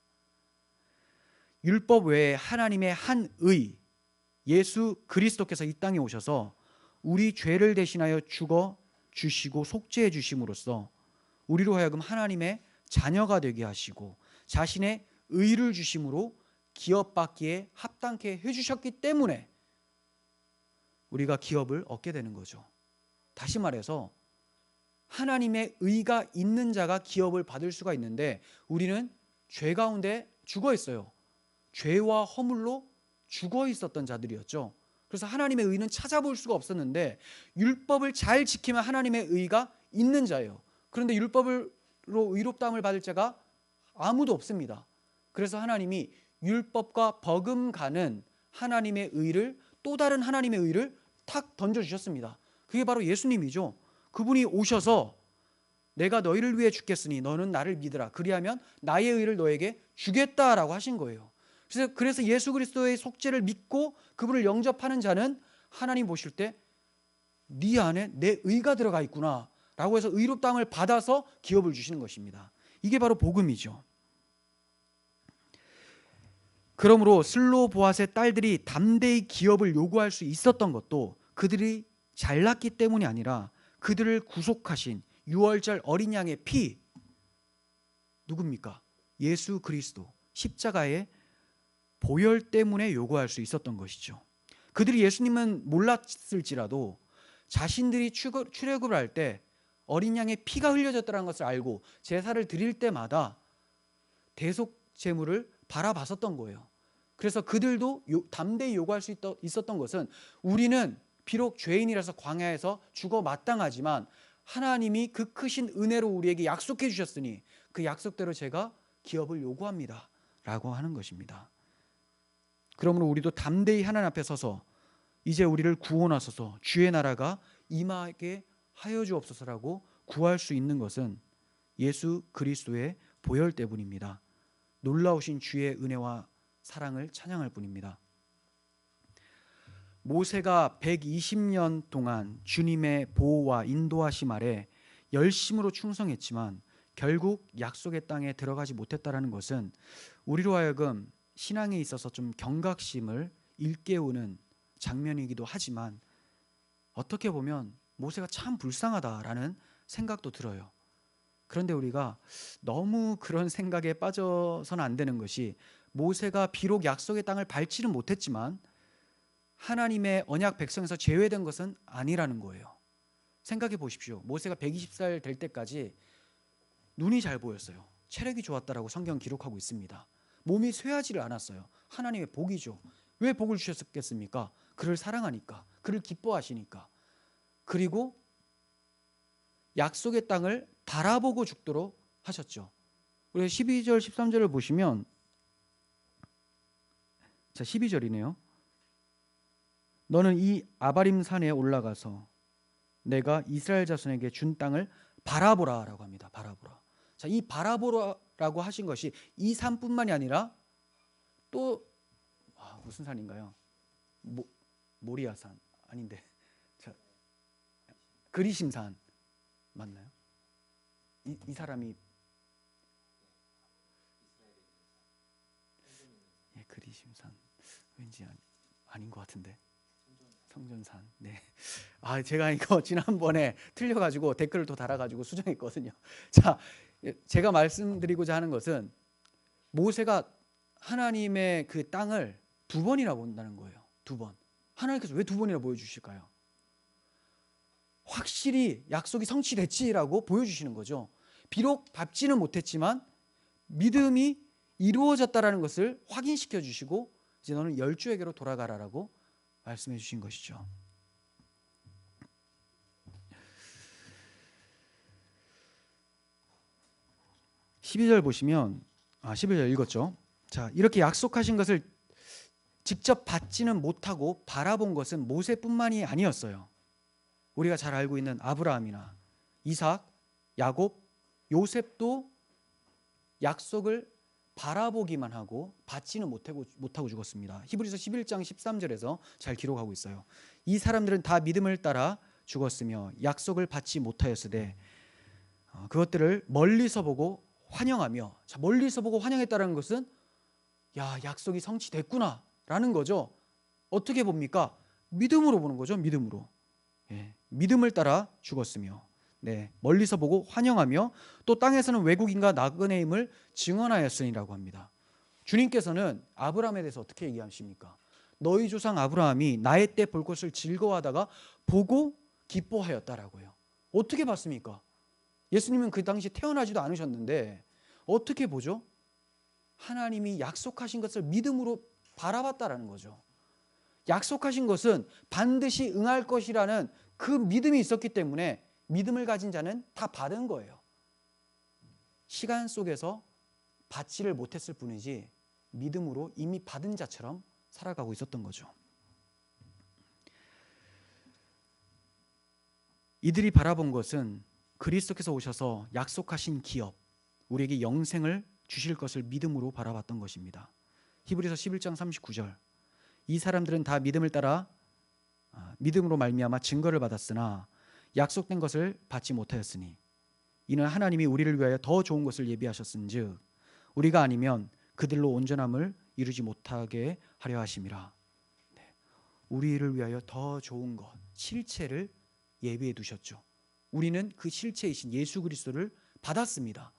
[SPEAKER 1] 율법 외에 하나님의 한 의, 예수 그리스도께서 이 땅에 오셔서 우리 죄를 대신하여 죽어 주시고 속죄해 주심으로써 우리로 하여금 하나님의 자녀가 되게 하시고 자신의 의를 주심으로 기업받기에 합당케 해주셨기 때문에 우리가 기업을 얻게 되는 거죠. 다시 말해서 하나님의 의가 있는 자가 기업을 받을 수가 있는데 우리는 죄 가운데 죽어 있어요. 죄와 허물로 죽어 있었던 자들이었죠. 그래서 하나님의 의는 찾아볼 수가 없었는데 율법을 잘 지키면 하나님의 의가 있는 자예요. 그런데 율법으로 의롭다함을 받을 자가 아무도 없습니다. 그래서 하나님이 율법과 버금가는 하나님의 의를, 또 다른 하나님의 의를 탁 던져주셨습니다. 그게 바로 예수님이죠. 그분이 오셔서 내가 너희를 위해 죽겠으니 너는 나를 믿으라, 그리하면 나의 의를 너에게 주겠다라고 하신 거예요. 그래서 예수 그리스도의 속죄를 믿고 그분을 영접하는 자는 하나님 보실 때 네 안에 내 의가 들어가 있구나 라고 해서 의롭다함을 받아서 기업을 주시는 것입니다. 이게 바로 복음이죠. 그러므로 슬로보앗의 딸들이 담대히 기업을 요구할 수 있었던 것도 그들이 잘났기 때문이 아니라 그들을 구속하신 유월절 어린 양의 피, 누굽니까? 예수 그리스도 십자가의 보혈 때문에 요구할 수 있었던 것이죠. 그들이 예수님은 몰랐을지라도 자신들이 출애굽을 할 때 어린 양의 피가 흘려졌다는 것을 알고 제사를 드릴 때마다 대속 제물을 바라봤었던 거예요. 그래서 그들도 담대히 요구할 수 있었던 것은 우리는 비록 죄인이라서 광야에서 죽어 마땅하지만 하나님이 그 크신 은혜로 우리에게 약속해 주셨으니 그 약속대로 제가 기업을 요구합니다 라고 하는 것입니다. 그러므로 우리도 담대히 하나님 앞에 서서 이제 우리를 구원하소서, 주의 나라가 임하게 하여 주옵소서라고 구할 수 있는 것은 예수 그리스도의 보혈 때문입니다. 놀라우신 주의 은혜와 사랑을 찬양할 뿐입니다. 모세가 120년 동안 주님의 보호와 인도하심 아래 열심으로 충성했지만 결국 약속의 땅에 들어가지 못했다는 것은 우리로 하여금 신앙에 있어서 좀 경각심을 일깨우는 장면이기도 하지만 어떻게 보면 모세가 참 불쌍하다라는 생각도 들어요. 그런데 우리가 너무 그런 생각에 빠져서는 안 되는 것이, 모세가 비록 약속의 땅을 밟지는 못했지만 하나님의 언약 백성에서 제외된 것은 아니라는 거예요. 생각해 보십시오. 모세가 120살 될 때까지 눈이 잘 보였어요. 체력이 좋았다라고 성경 기록하고 있습니다. 몸이 쇠하지를 않았어요. 하나님의 복이죠. 왜 복을 주셨겠습니까? 그를 사랑하니까, 그를 기뻐하시니까. 그리고 약속의 땅을 바라보고 죽도록 하셨죠. 우리 12절 13절을 보시면, 자 12절이네요. 너는 이 아바림 산에 올라가서 내가 이스라엘 자손에게 준 땅을 바라보라라고 합니다. 바라보라. 자, 이 바라보라라고 하신 것이 이 산뿐만이 아니라 또 무슨 산인가요? 모리아산 아닌데, 자, 그리심산 맞나요? 이 사람이 그리심산 왠지 아닌 것 같은데. 성전산. 네. 제가 이거 지난번에 틀려가지고 댓글을 또 달아가지고 수정했거든요. 자, 제가 말씀드리고자 하는 것은 모세가 하나님의 그 땅을 2번이나 본다는 거예요. 2번. 하나님께서 왜 2번이나 보여주실까요? 확실히 약속이 성취됐지라고 보여주시는 거죠. 비록 밟지는 못했지만 믿음이 이루어졌다라는 것을 확인시켜 주시고, 이제 너는 열조에게로 돌아가라라고 말씀해 주신 것이죠. 12절 보시면 11절 읽었죠. 자, 이렇게 약속하신 것을 직접 받지는 못하고 바라본 것은 모세뿐만이 아니었어요. 우리가 잘 알고 있는 아브라함이나 이삭, 야곱, 요셉도 약속을 바라보기만 하고 받지는 못하고 죽었습니다. 히브리서 11장 13절에서 잘 기록하고 있어요. 이 사람들은 다 믿음을 따라 죽었으며 약속을 받지 못하였으되 그것들을 멀리서 보고 환영하며, 자, 멀리서 보고 환영했다는 것은 약속이 성취됐구나 라는 거죠. 어떻게 봅니까? 믿음으로 보는 거죠. 믿음으로. 믿음을 따라 죽었으며, 멀리서 보고 환영하며 또 땅에서는 외국인과 나그네임을 증언하였으니라고 합니다. 주님께서는 아브라함에 대해서 어떻게 얘기하십니까? 너희 조상 아브라함이 나의 때 볼 것을 즐거워하다가 보고 기뻐하였다라고요. 어떻게 봤습니까? 예수님은 그 당시 태어나지도 않으셨는데 어떻게 보죠? 하나님이 약속하신 것을 믿음으로 바라봤다라는 거죠. 약속하신 것은 반드시 응할 것이라는 그 믿음이 있었기 때문에 믿음을 가진 자는 다 받은 거예요. 시간 속에서 받지를 못했을 뿐이지 믿음으로 이미 받은 자처럼 살아가고 있었던 거죠. 이들이 바라본 것은 그리스도께서 오셔서 약속하신 기업, 우리에게 영생을 주실 것을 믿음으로 바라봤던 것입니다. 히브리서 11장 39절. 이 사람들은 다 믿음을 따라 믿음으로 말미암아 증거를 받았으나 약속된 것을 받지 못하였으니 이는 하나님이 우리를 위하여 더 좋은 것을 예비하셨은즉 우리가 아니면 그들로 온전함을 이루지 못하게 하려 하심이라. 우리를 위하여 더 좋은 것, 실체를 예비해 두셨죠. 우리는 그 실체이신 예수 그리스도를 받았습니다.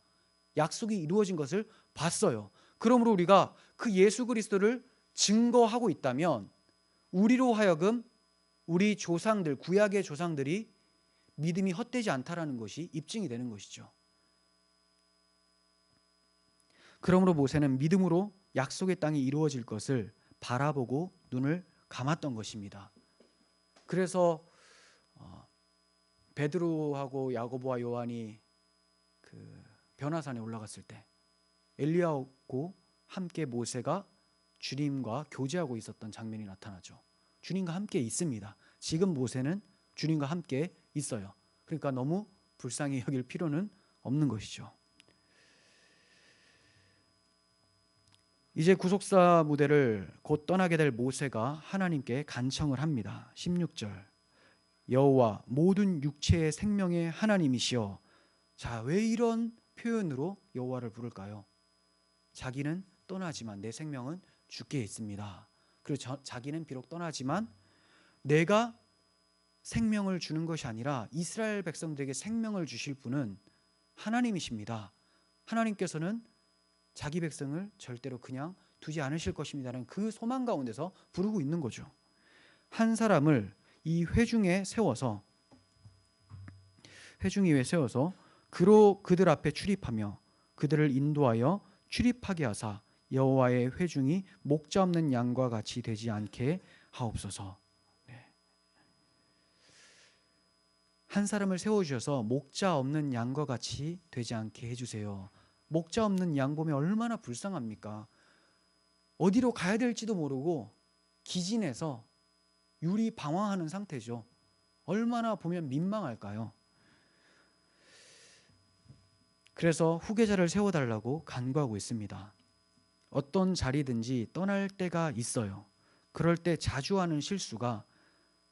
[SPEAKER 1] 약속이 이루어진 것을 봤어요. 그러므로 우리가 그 예수 그리스도를 증거하고 있다면 우리로 하여금 우리 조상들, 구약의 조상들이 믿음이 헛되지 않다라는 것이 입증이 되는 것이죠. 그러므로 모세는 믿음으로 약속의 땅이 이루어질 것을 바라보고 눈을 감았던 것입니다. 그래서 베드로하고 야고보와 요한이 그 변화산에 올라갔을 때 엘리야하고 함께 모세가 주님과 교제하고 있었던 장면이 나타나죠. 주님과 함께 있습니다. 지금 모세는 주님과 함께 있어요. 그러니까 너무 불쌍히 여길 필요는 없는 것이죠. 이제 구속사 무대를 곧 떠나게 될 모세가 하나님께 간청을 합니다. 16절. 여호와 모든 육체의 생명의 하나님이시여. 자, 왜 이런 표현으로 여호와를 부를까요? 자기는 떠나지만 내 생명은 주께 있습니다. 그리고 자기는 비록 떠나지만 내가 생명을 주는 것이 아니라 이스라엘 백성들에게 생명을 주실 분은 하나님이십니다. 하나님께서는 자기 백성을 절대로 그냥 두지 않으실 것입니다라는 그 소망 가운데서 부르고 있는 거죠. 한 사람을 이 회중 위에 세워서 그로 그들 앞에 출입하며 그들을 인도하여 출입하게 하사 여호와의 회중이 목자 없는 양과 같이 되지 않게 하옵소서. 네. 한 사람을 세워주셔서 목자 없는 양과 같이 되지 않게 해주세요. 목자 없는 양 보면 얼마나 불쌍합니까? 어디로 가야 될지도 모르고 기진해서 유리방황하는 상태죠. 얼마나 보면 민망할까요? 그래서 후계자를 세워달라고 간구하고 있습니다. 어떤 자리든지 떠날 때가 있어요. 그럴 때 자주 하는 실수가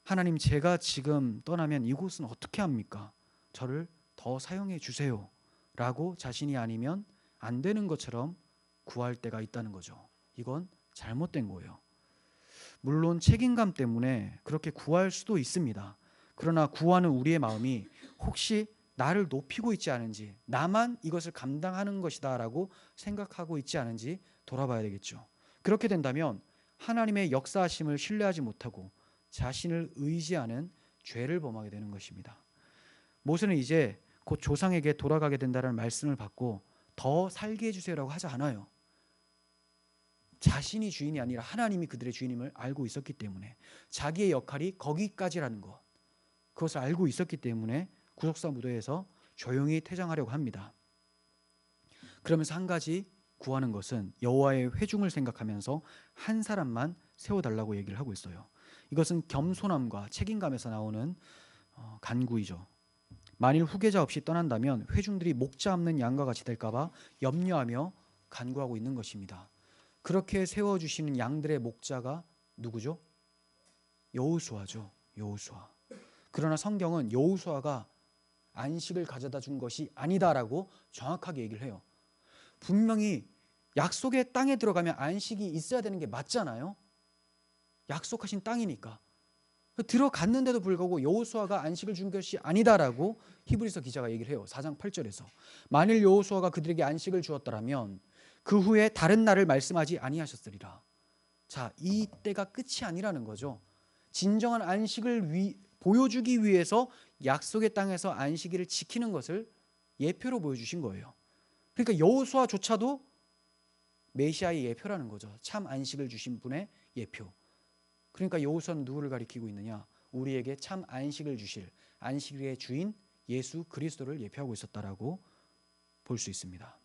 [SPEAKER 1] 하나님, 제가 지금 떠나면 이곳은 어떻게 합니까? 저를 더 사용해 주세요 라고 자신이 아니면 안 되는 것처럼 구할 때가 있다는 거죠. 이건 잘못된 거예요. 물론 책임감 때문에 그렇게 구할 수도 있습니다. 그러나 구하는 우리의 마음이 혹시 나를 높이고 있지 않은지, 나만 이것을 감당하는 것이다 라고 생각하고 있지 않은지 돌아봐야 되겠죠. 그렇게 된다면 하나님의 역사하심을 신뢰하지 못하고 자신을 의지하는 죄를 범하게 되는 것입니다. 모세는 이제 곧 조상에게 돌아가게 된다는 말씀을 받고 더 살게 해주세요라고 하지 않아요. 자신이 주인이 아니라 하나님이 그들의 주인임을 알고 있었기 때문에, 자기의 역할이 거기까지라는 것, 그것을 알고 있었기 때문에 구속사 무도에서 조용히 퇴장하려고 합니다. 그러면서 한 가지 구하는 것은 여호와의 회중을 생각하면서 한 사람만 세워달라고 얘기를 하고 있어요. 이것은 겸손함과 책임감에서 나오는 간구이죠. 만일 후계자 없이 떠난다면 회중들이 목자 없는 양과 같이 될까 봐 염려하며 간구하고 있는 것입니다. 그렇게 세워주시는 양들의 목자가 누구죠? 여호수아죠. 여호수아. 그러나 성경은 여호수아가 안식을 가져다 준 것이 아니다라고 정확하게 얘기를 해요. 분명히 약속의 땅에 들어가면 안식이 있어야 되는 게 맞잖아요. 약속하신 땅이니까. 들어갔는데도 불구하고 여호수아가 안식을 준 것이 아니다라고 히브리서 기자가 얘기를 해요. 4장 8절에서. 만일 여호수아가 그들에게 안식을 주었더라면 그 후에 다른 날을 말씀하지 아니하셨으리라. 자, 이 때가 끝이 아니라는 거죠. 진정한 안식을 보여주기 위해서 약속의 땅에서 안식일을 지키는 것을 예표로 보여주신 거예요. 그러니까 여호수아조차도 메시아의 예표라는 거죠. 참 안식을 주신 분의 예표. 그러니까 여호수아는 누구를 가리키고 있느냐? 우리에게 참 안식을 주실 안식일의 주인 예수 그리스도를 예표하고 있었다라고 볼 수 있습니다.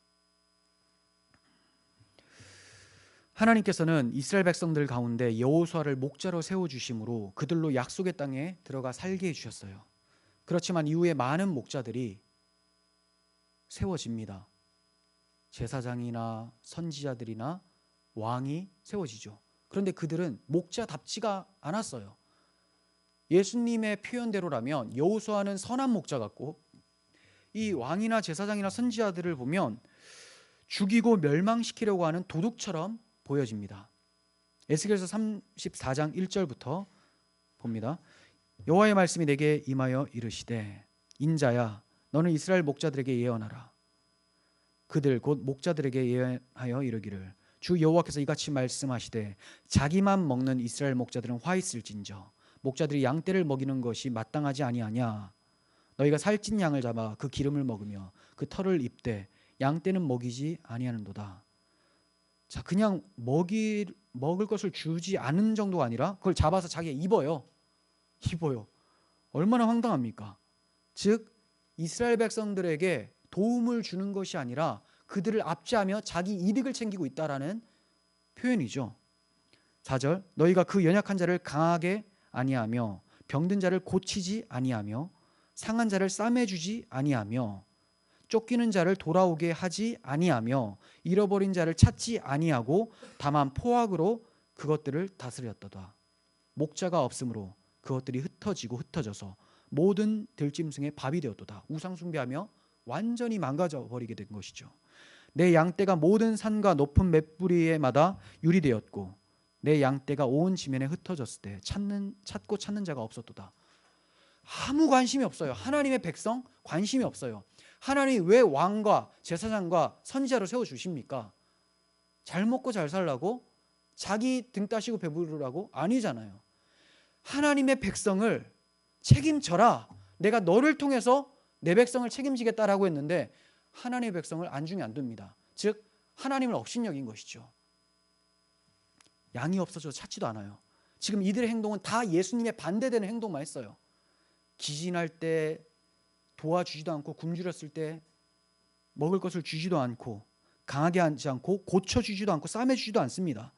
[SPEAKER 1] 하나님께서는 이스라엘 백성들 가운데 여호수아를 목자로 세워주심으로 그들로 약속의 땅에 들어가 살게 해주셨어요. 그렇지만 이후에 많은 목자들이 세워집니다. 제사장이나 선지자들이나 왕이 세워지죠. 그런데 그들은 목자답지가 않았어요. 예수님의 표현대로라면 여호수아는 선한 목자 같고, 이 왕이나 제사장이나 선지자들을 보면 죽이고 멸망시키려고 하는 도둑처럼 보여집니다. 에스겔서 34장 1절부터 봅니다. 여호와의 말씀이 내게 임하여 이르시되, 인자야, 너는 이스라엘 목자들에게 예언하라. 그들 곧 목자들에게 예언하여 이르기를, 주 여호와께서 이같이 말씀하시되, 자기만 먹는 이스라엘 목자들은 화 있을진저 목자들이 양떼를 먹이는 것이 마땅하지 아니하냐. 너희가 살찐 양을 잡아 그 기름을 먹으며 그 털을 입되 양떼는 먹이지 아니하는도다. 자, 그냥 먹을 것을 주지 않은 정도가 아니라 그걸 잡아서 자기가 입어요. 얼마나 황당합니까? 즉 이스라엘 백성들에게 도움을 주는 것이 아니라 그들을 압제하며 자기 이득을 챙기고 있다라는 표현이죠. 4절, 너희가 그 연약한 자를 강하게 아니하며 병든 자를 고치지 아니하며 상한 자를 싸매주지 아니하며 쫓기는 자를 돌아오게 하지 아니하며 잃어버린 자를 찾지 아니하고 다만 포악으로 그것들을 다스렸도다. 목자가 없으므로 그것들이 흩어져서 모든 들짐승의 밥이 되었도다. 우상 숭배하며 완전히 망가져 버리게 된 것이죠. 내 양떼가 모든 산과 높은 맷뿌리에마다 유리되었고 내 양떼가 온 지면에 흩어졌을 때 찾고 찾는 자가 없었도다. 아무 관심이 없어요. 하나님의 백성 관심이 없어요. 하나님이 왜 왕과 제사장과 선지자로 세워주십니까? 잘 먹고 잘 살라고? 자기 등 따시고 배부르라고? 아니잖아요. 하나님의 백성을 책임져라. 내가 너를 통해서 내 백성을 책임지겠다라고 했는데 하나님의 백성을 안중에 안 둡니다. 즉 하나님을 업신여긴 것이죠. 양이 없어져 찾지도 않아요. 지금 이들의 행동은 다 예수님의 반대되는 행동만 했어요. 기진할 때 도와주지도 않고, 굶주렸을 때 먹을 것을 주지도 않고, 강하게 하지 않고, 고쳐주지도 않고, 싸매주지도 않습니다.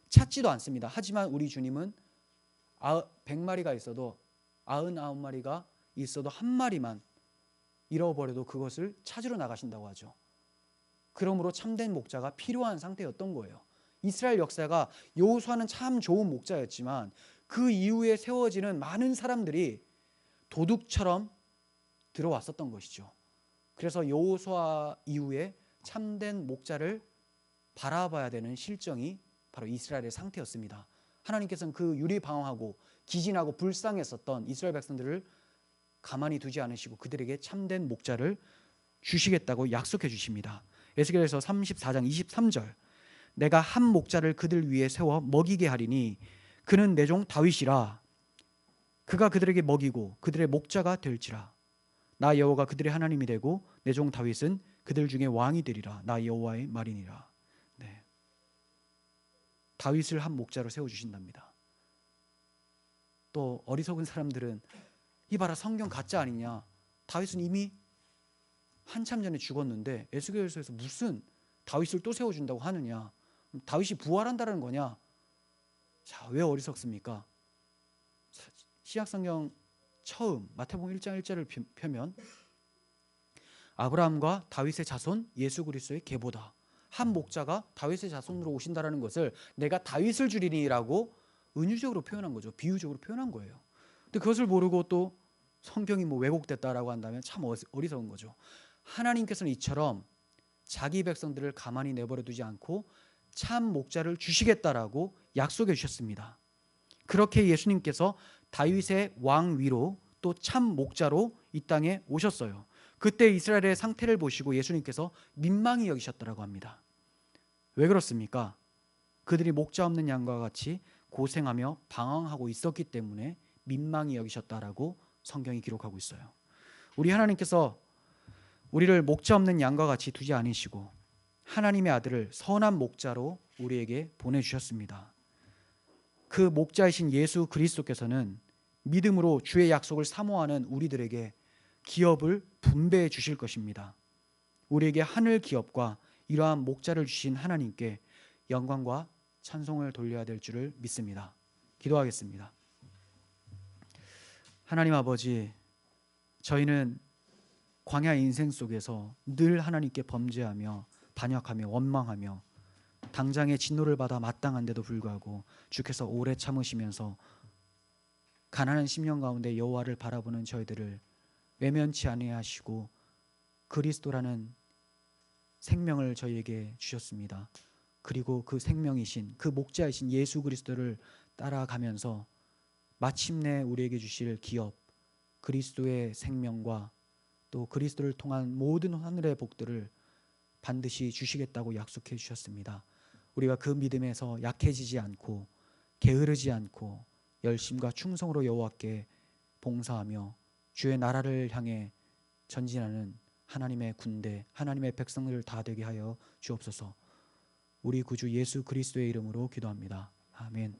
[SPEAKER 1] 찾지도 않습니다. 하지만 우리 주님은 100마리가 있어도 99마리가 있어도 한 마리만 잃어버려도 그것을 찾으러 나가신다고 하죠. 그러므로 참된 목자가 필요한 상태였던 거예요. 이스라엘 역사가 여호수아는 참 좋은 목자였지만 그 이후에 세워지는 많은 사람들이 도둑처럼 들어왔었던 것이죠. 그래서 여호수아 이후에 참된 목자를 바라봐야 되는 실정이 바로 이스라엘의 상태였습니다. 하나님께서는 그 유리방황하고 기진하고 불쌍했었던 이스라엘 백성들을 가만히 두지 않으시고 그들에게 참된 목자를 주시겠다고 약속해 주십니다. 에스겔에서 34장 23절, 내가 한 목자를 그들 위에 세워 먹이게 하리니 그는 내 종 다윗이라. 그가 그들에게 먹이고 그들의 목자가 될지라. 나 여호와가 그들의 하나님이 되고 내 종 다윗은 그들 중에 왕이 되리라. 나 여호와의 말이니라. 네. 다윗을 한 목자로 세워주신답니다. 또 어리석은 사람들은 이봐라 성경 가짜 아니냐, 다윗은 이미 한참 전에 죽었는데 에스겔서에서 무슨 다윗을 또 세워준다고 하느냐, 다윗이 부활한다는 거냐. 자, 왜 어리석습니까? 신약성경 처음 마태복음 1장 1절을 펴면 아브라함과 다윗의 자손 예수 그리스도의 계보다. 한 목자가 다윗의 자손으로 오신다라는 것을 내가 다윗을 주리니라고 은유적으로 표현한 거죠. 비유적으로 표현한 거예요. 근데 그것을 모르고 또 성경이 뭐 왜곡됐다라고 한다면 참 어리석은 거죠. 하나님께서는 이처럼 자기 백성들을 가만히 내버려 두지 않고 참 목자를 주시겠다라고 약속해 주셨습니다. 그렇게 예수님께서 다윗의 왕 위로 또 참 목자로 이 땅에 오셨어요. 그때 이스라엘의 상태를 보시고 예수님께서 민망히 여기셨다라고 합니다. 왜 그렇습니까? 그들이 목자 없는 양과 같이 고생하며 방황하고 있었기 때문에 민망히 여기셨다라고 성경이 기록하고 있어요. 우리 하나님께서 우리를 목자 없는 양과 같이 두지 않으시고 하나님의 아들을 선한 목자로 우리에게 보내주셨습니다. 그 목자이신 예수 그리스도께서는 믿음으로 주의 약속을 사모하는 우리들에게 기업을 분배해 주실 것입니다. 우리에게 하늘 기업과 이러한 목자를 주신 하나님께 영광과 찬송을 돌려야 될 줄을 믿습니다. 기도하겠습니다. 하나님 아버지, 저희는 광야 인생 속에서 늘 하나님께 범죄하며 반역하며 원망하며 당장의 진노를 받아 마땅한데도 불구하고 주께서 오래 참으시면서 가난한 심령 가운데 여호와를 바라보는 저희들을 외면치 아니하시고 그리스도라는 생명을 저희에게 주셨습니다. 그리고 그 생명이신 그 목자이신 예수 그리스도를 따라가면서 마침내 우리에게 주실 기업 그리스도의 생명과 또 그리스도를 통한 모든 하늘의 복들을 반드시 주시겠다고 약속해 주셨습니다. 우리가 그 믿음에서 약해지지 않고 게으르지 않고 열심과 충성으로 여호와께 봉사하며 주의 나라를 향해 전진하는 하나님의 군대, 하나님의 백성들을 다 되게 하여 주옵소서. 우리 구주 예수 그리스도의 이름으로 기도합니다. 아멘.